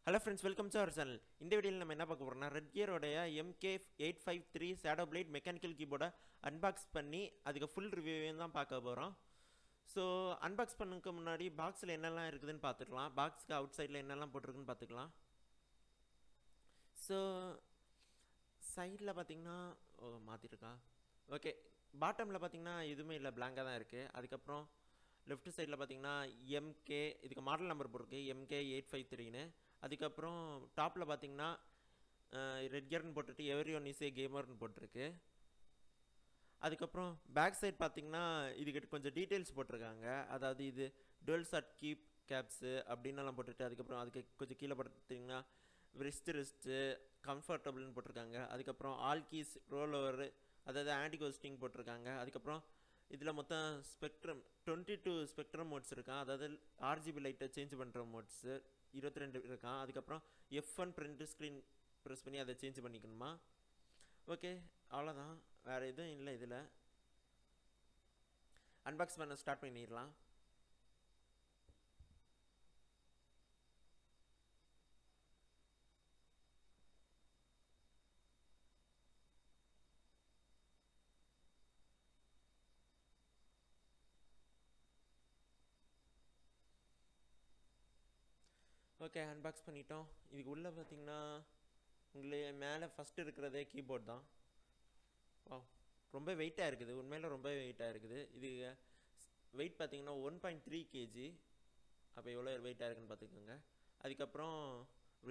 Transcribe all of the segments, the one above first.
Hello friends, welcome to our channel. இந்த வீடியோவில் நம்ம என்ன பார்க்க போகிறோம்னா, ரெட்கியரோடைய MK853 ஷேடோ பிளேட் மெக்கானிக்கல் கீபோர்டை அன்பாக்ஸ் பண்ணி அதுக்கு ஃபுல் ரிவ்யூவையும் தான் பார்க்க போகிறோம். ஸோ அன்பாக்ஸ் பண்ணதுக்கு முன்னாடி பாக்ஸில் என்னெல்லாம் இருக்குதுன்னு பார்த்துக்கலாம். பாக்ஸுக்கு அவுட் சைடில் என்னெல்லாம் போட்டிருக்குன்னு பார்த்துக்கலாம். ஸோ சைடில் பார்த்தீங்கன்னா மாற்றிருக்கா ஓகே. பாட்டமில் பார்த்தீங்கன்னா எதுவுமே இல்லை, பிளாங்காக தான் இருக்குது. அதுக்கப்புறம் லெஃப்ட் சைடில் பார்த்தீங்கன்னா MK, இதுக்கு மாடல் நம்பர் போட்டிருக்கு MK853ன்னு. அதுக்கப்புறம் டாப்பில் பார்த்தீங்கன்னா ரெட்கியர்னு போட்டுட்டு எவ்ரி ஒன் இஸ் ஏ கேமர்னு போட்டிருக்கு. அதுக்கப்புறம் பேக் சைட் பார்த்தீங்கன்னா இதுக்கிட்ட கொஞ்சம் டீட்டெயில்ஸ் போட்டிருக்காங்க. அதாவது இது டுவெல் ஷாட் கீப் கேப்ஸு அப்படின்னலாம் போட்டுட்டு, அதுக்கப்புறம் அதுக்கு கொஞ்சம் கீழே பார்த்தீங்கன்னா ரிஸ்ட்டு கம்ஃபர்டபுள்னு போட்டிருக்காங்க. அதுக்கப்புறம் ஆல் கீஸ் ரோல் ஓவர், அதாவது ஆன்டி கோஸ்டிங் போட்டிருக்காங்க. அதுக்கப்புறம் இதில் மொத்தம் ஸ்பெக்ட்ரம் 22 ஸ்பெக்ட்ரம் மோட்ஸ் இருக்கான். அதாவது RGB லைட்டை சேஞ்ச் பண்ணுற மோட்ஸு 22 இருக்கான். அதுக்கப்புறம் F1 பிரிண்ட் ஸ்க்ரீன் ப்ரெஸ் பண்ணி அதை சேஞ்ச் பண்ணிக்கணுமா. ஓகே, அவ்வளோதான், வேறு எதுவும் இல்லை. இதில் அன்பாக்ஸ் பண்ண ஸ்டார்ட் பண்ணிடலாம். ஓகே, அன்பாக்ஸ் பண்ணிட்டோம். இதுக்கு உள்ளே பார்த்தீங்கன்னா உங்களுக்கு மேலே ஃபஸ்ட்டு இருக்கிறதே கீபோர்ட் தான். வா, ரொம்ப வெயிட்டாக இருக்குது, உண்மையில் ரொம்ப வெயிட்டாக இருக்குது. இது வெயிட் பார்த்தீங்கன்னா 1.3 kg. அப்போ எவ்வளோ வெயிட்டாக இருக்குன்னு பார்த்துக்கோங்க. அதுக்கப்புறம்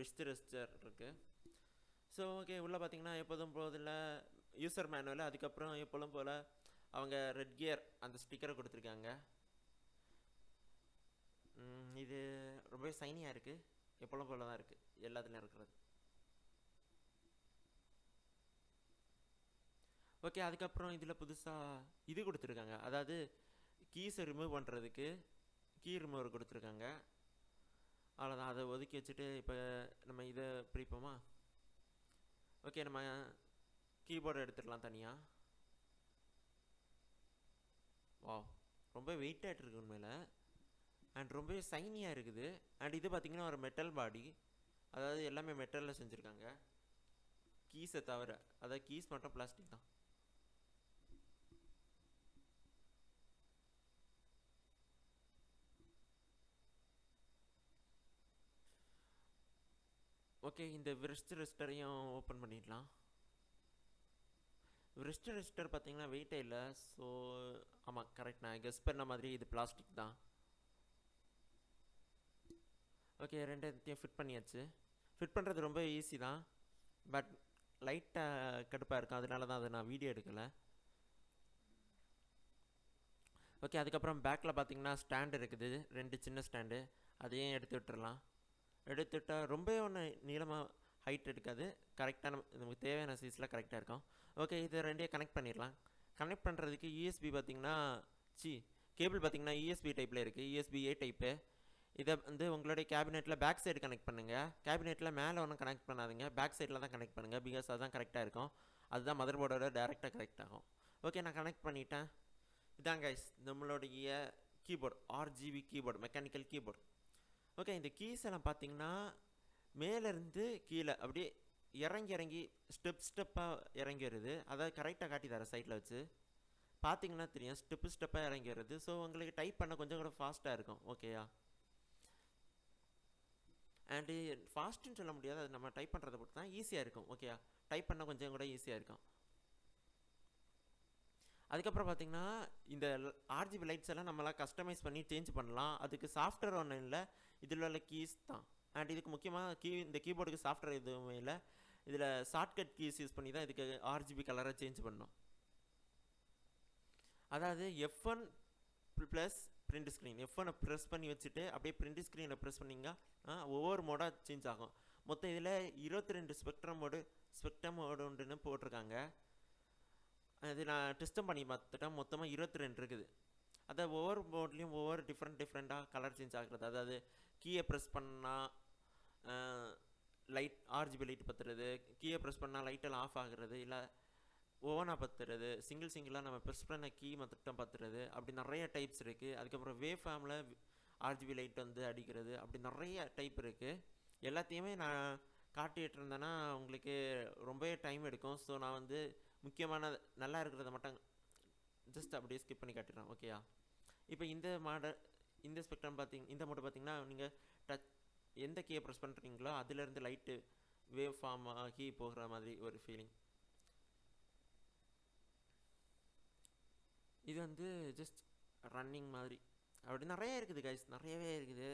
ரெஸ்டர் இருக்குது. ஸோ ஓகே, உள்ளே பார்த்தீங்கன்னா எப்போதும் போதில் யூசர் மேனுவல், அதுக்கப்புறம் எப்போதும் போல் அவங்க ரெட்கியர் அந்த ஸ்டிக்கரை கொடுத்துருக்காங்க. இது ரொம்ப சைனியாக இருக்குது, எப்போதும் போல தான் இருக்குது எல்லாத்துலேயும் இருக்கிறது. ஓகே, அதுக்கப்புறம் இதில் புதுசாக இது கொடுத்துருக்காங்க. அதாவது கீஸை ரிமூவ் பண்ணுறதுக்கு கீ ரிமூவர் கொடுத்துருக்காங்க. அவ்வளோதான், அதை ஒதுக்கி வச்சுட்டு இப்போ நம்ம இதை பிரிப்போமா. ஓகே, நம்ம கீபோர்டு எடுத்துடலாம் தனியாக. வா, ரொம்ப வெயிட்டாகிட்டு இருக்கு உண்மையில், அண்ட் ரொம்பவே சைனியாக இருக்குது. அண்ட் இது பார்த்திங்கன்னா ஒரு மெட்டல் பாடி, அதாவது எல்லாமே மெட்டலில் செஞ்சுருக்காங்க கீஸை தவிர. அதாவது கீஸ் மட்டும் பிளாஸ்டிக் தான். ஓகே, இந்த ரெஸ்டரையும் ஓப்பன் பண்ணிடலாம். ரெஸ்டர் பார்த்தீங்கன்னா வெயிட்டே இல்லை. ஸோ ஆமாம், கரெக்ட், நான் கெஸ் பண்ண மாதிரி இது பிளாஸ்டிக் தான். ஓகே, ரெண்டையும் ஃபிட் பண்ணியாச்சு. ஃபிட் பண்ணுறது ரொம்ப ஈஸி தான், பட் லைட்டாக கடுப்பாக இருக்கும், அதனால தான் அதை நான் வீடியோ எடுக்கலை. ஓகே, அதுக்கப்புறம் பேக்கில் பார்த்தீங்கன்னா ஸ்டாண்டு இருக்குது, 2 சின்ன ஸ்டாண்டு. அதையும் எடுத்து விட்டுறலாம். எடுத்துவிட்டால் ரொம்ப ஒன்று நீளமாக ஹைட் எடுக்காது, கரெக்டான நமக்கு தேவையான சைஸில் கரெக்டாக இருக்கும். ஓகே, இதை ரெண்டையும் கனெக்ட் பண்ணிடலாம். கனெக்ட் பண்ணுறதுக்கு யூஎஸ்பி பார்த்திங்கன்னா கேபிள் பார்த்திங்கன்னா யூஎஸ்பி டைப்பில் இருக்குது, USB-A டைப்பு. இதை வந்து உங்களுடைய கேபினெட்டில் பேக் சைடு கனெக்ட் பண்ணுங்கள். கேபினெட்டில் மேலே ஒன்றும் கனெக்ட் பண்ணாதீங்க, பேக் சைடில் தான் கனெக்ட் பண்ணுங்கள். பிகாஸ் அதுதான் கரெக்டாக இருக்கும், அதுதான் மதர் போர்டோட டேரெக்டாக கனெக்ட் ஆகும். ஓகே, நான் கனெக்ட் பண்ணிட்டேன். இதான் கைஸ் நம்மளுடைய keyboard, RGB keyboard, mechanical keyboard. Okay, இந்த கீஸ் எல்லாம் பார்த்தீங்கன்னா மேலேருந்து கீழே அப்படியே இறங்கி ஸ்டெப்பாக இறங்கி வருது. அதை கரெக்டாக காட்டி தரேன் சைட்டில் வச்சு பார்த்தீங்கன்னா தெரியும், ஸ்டெப்பாக இறங்கி வருது. ஸோ உங்களுக்கு டைப் பண்ண கொஞ்சம் கூட ஃபாஸ்ட்டாக இருக்கும். ஓகேயா, அண்டு ஃபாஸ்ட்டுன்னு சொல்ல முடியாது, அது நம்ம டைப் பண்ணுறதை பொறுத்து தான் ஈஸியாக இருக்கும். ஓகேயா, டைப் பண்ண கொஞ்சம் கூட ஈஸியாக இருக்கும். அதுக்கப்புறம் பார்த்திங்கன்னா இந்த RGB லைட்ஸ் எல்லாம் நம்மளாம் கஸ்டமைஸ் பண்ணி சேஞ்ச் பண்ணலாம். அதுக்கு சாஃப்ட்வேர் ஒன்றும் இல்லை, இதில் உள்ள கீஸ் தான். அண்ட் இதுக்கு முக்கியமாக இந்த கீபோர்டுக்கு சாஃப்ட்வேர் எதுவுமே இல்லை. இதில் ஷார்ட்கட் கீஸ் யூஸ் பண்ணி தான் இதுக்கு RGB கலரை சேஞ்ச் பண்ணோம். அதாவது F1 plus print screen, F1 press பண்ணி வச்சுட்டு அப்படியே பிரிண்ட் ஸ்க்ரீனை ப்ரெஸ் பண்ணிங்க, ஒவ்வொரு மோடாக சேஞ்ச் ஆகும். மொத்தம் இதில் 22 ஸ்பெக்ட்ரம் மோடுன்னு போட்டிருக்காங்க. அது நான் டெஸ்ட்டும் பண்ணி பார்த்துட்டேன், மொத்தமாக 22 இருக்குது. அதை ஒவ்வொரு மோட்லேயும் ஒவ்வொரு டிஃப்ரெண்ட்டாக கலர் சேஞ்ச் ஆகிறது. அதாவது கீயை ப்ரெஸ் பண்ணால் லைட் RGB லைட் பற்றுறது, கீயை ப்ரெஸ் பண்ணால் லைட்டெல்லாம் ஆஃப் ஆகுறது, இல்லை ஓவனாக பற்றுறது, சிங்கிளாக நம்ம ப்ரெஸ் பண்ண கீ மட்டும் பற்றுறது, அப்படி நிறைய டைப்ஸ் இருக்குது. அதுக்கப்புறம் வேவ் ஃபார்மில் RGB லைட் வந்து அடிக்கிறது, அப்படி நிறைய டைப் இருக்குது. எல்லாத்தையுமே நான் காட்டிட்டு இருந்தேன்னா உங்களுக்கு ரொம்பவே டைம் எடுக்கும். ஸோ நான் வந்து முக்கியமான நல்லா இருக்கிறத மட்டும் ஜஸ்ட் அப்படியே ஸ்கிப் பண்ணி காட்டிடுறேன். ஓகேயா? இப்போ இந்த ஸ்பெக்ட்ரம் இந்த மோடு பார்த்தீங்கன்னா நீங்கள் டச் எந்த கீயை ப்ரெஸ் பண்ணுறீங்களோ அதுலேருந்து லைட்டு வேவ் ஃபார்ம் ஆகி போகிற மாதிரி ஒரு ஃபீலிங். இது வந்து ஜஸ்ட் ரன்னிங் மாதிரி அப்படி நிறைய இருக்குது கைஸ், நிறையவே இருக்குது.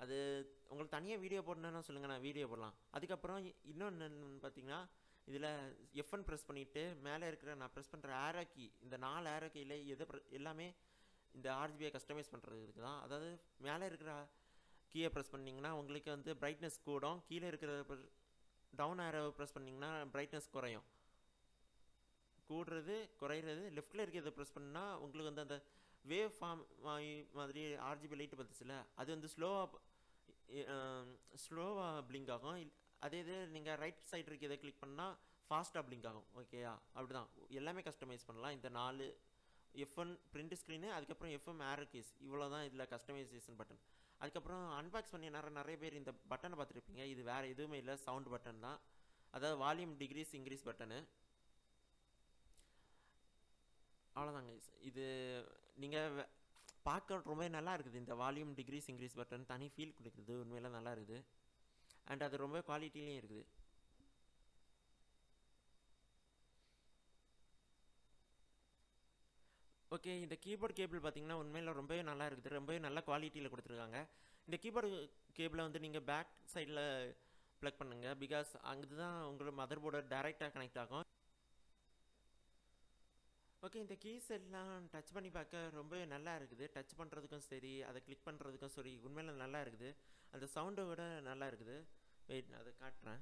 அது உங்களுக்கு தனியாக வீடியோ போடணுன்னா சொல்லுங்கள், நான் வீடியோ போடலாம். அதுக்கப்புறம் இன்னொன்று பார்த்தீங்கன்னா இதில் F1 ப்ரெஸ் பண்ணிவிட்டு மேலே இருக்கிற நான் ப்ரெஸ் பண்ணுற ஆரோ கீ, இந்த 4 ஆரோ கீயில் எல்லாமே இந்த RGBயை கஸ்டமைஸ் பண்ணுறதுக்கு தான். அதாவது மேலே இருக்கிற கீயை ப்ரெஸ் பண்ணிங்கன்னா உங்களுக்கு வந்து பிரைட்னஸ் கூடும், கீழே இருக்கிற டவுன் ஆரோவை ப்ரெஸ் பண்ணிங்கன்னா பிரைட்னஸ் குறையும். கூடுறது குறையிறது லெஃப்ட்டில் இருக்கிறத ப்ரெஸ் பண்ணால் உங்களுக்கு வந்து அந்த வேவ் ஃபார்ம் மாதிரி RGB லைட்டு பார்த்துச்சுல அது வந்து ஸ்லோவாக பிளிங்க் ஆகும். அதே இது நீங்கள் ரைட் சைடு இருக்கிறத கிளிக் பண்ணால் ஃபாஸ்ட்டாக பிளிங்க் ஆகும். ஓகேயா? அப்படி தான் எல்லாமே கஸ்டமைஸ் பண்ணலாம். இந்த 4 F1 பிரிண்ட் ஸ்க்ரீனு, அதுக்கப்புறம் FM ஆரோ கீஸ், இவ்வளோ தான் இதில் கஸ்டமைசேஷன் பட்டன். அதுக்கப்புறம் அன்பாக்ஸ் பண்ணி நிறைய பேர் இந்த பட்டனை பார்த்துருப்பீங்க. இது வேறு எதுவுமே இல்லை, சவுண்ட் பட்டன் தான். அதாவது வால்யூம் டிக்ரீஸ் இன்க்ரீஸ் பட்டனு. அவ்வளோதாங்க. இது நீங்கள் பார்க்க ரொம்ப நல்லா இருக்குது. இந்த வால்யூம் டிக்ரீஸ் இன்க்ரீஸ் பட்டன் தனி ஃபீல் கொடுக்குது, உண்மையில நல்லா இருக்குது. அண்ட் அது ரொம்ப குவாலிட்டிலையும் இருக்குது. ஓகே, இந்த கீபோர்ட் கேபிள் பார்த்தீங்கன்னா உண்மையில் ரொம்பவே நல்லா இருக்குது, ரொம்பவே நல்ல குவாலிட்டியில் கொடுத்துருக்காங்க. இந்த கீபோர்டு கேபிளை வந்து நீங்கள் பேக் சைடில் ப்ளக் பண்ணுங்கள், பிகாஸ் அங்கே தான் உங்களோட மதர் போர்டை டைரெக்டாக கனெக்ட் ஆகும். ஓகே, இந்த கீஸ் எல்லாம் டச் பண்ணி பார்க்க ரொம்ப நல்லா இருக்குது. டச் பண்ணுறதுக்கும் சரி, அதை கிளிக் பண்ணுறதுக்கும் சரி, உண்மையில் நல்லா இருக்குது. அந்த சவுண்டை விட நல்லா இருக்குது. வெயிட், நான் அதை காட்டுறேன்.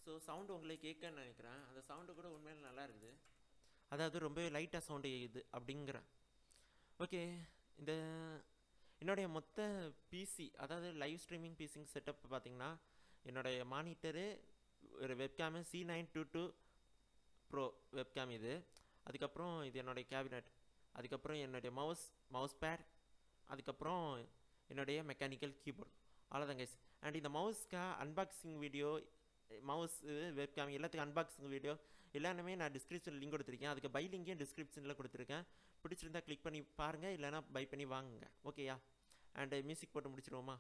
ஸோ சவுண்டு உங்களுக்கு கேட்கன்னு நினைக்கிறேன். அந்த சவுண்டு கூட உண்மையில் நல்லா இருக்குது. அதாவது ரொம்பவே லைட்டாக சவுண்டு கேட்குது அப்படிங்கிறேன். ஓகே, இந்த என்னுடைய மொத்த பிசி, அதாவது லைவ் ஸ்ட்ரீமிங் பிசிங் செட்டப் பார்த்தீங்கன்னா என்னுடைய மானிட்டரு, ஒரு வெப்கேமு C922 ப்ரோ வெப்கேம் இது. அதுக்கப்புறம் இது என்னுடைய கேபினட், அதுக்கப்புறம் என்னுடைய மவுஸ் பேட், அதுக்கப்புறம் என்னுடைய மெக்கானிக்கல் கீபோர்ட். அவ்வளோதான் கைஸ். அண்ட் இந்த மவுஸ்க்கு அன்பாக்சிங் வீடியோ, மவுஸ் வெப்கேம் எல்லாத்துக்கும் அன்பாக்சிங் வீடியோ எல்லாமே நான் டிஸ்கிரிப்ஷனில் லிங்க் கொடுத்துருக்கேன். அதுக்கு பை லிங்கையும் டிஸ்கிரிப்ஷனில் கொடுத்துருக்கேன். பிடிச்சிருந்தா கிளிக் பண்ணி பாருங்கள், இல்லைனா பை பண்ணி வாங்குங்க. ஓகேயா? அண்ட் மியூசிக் போட்டு முடிச்சிடுவோமா?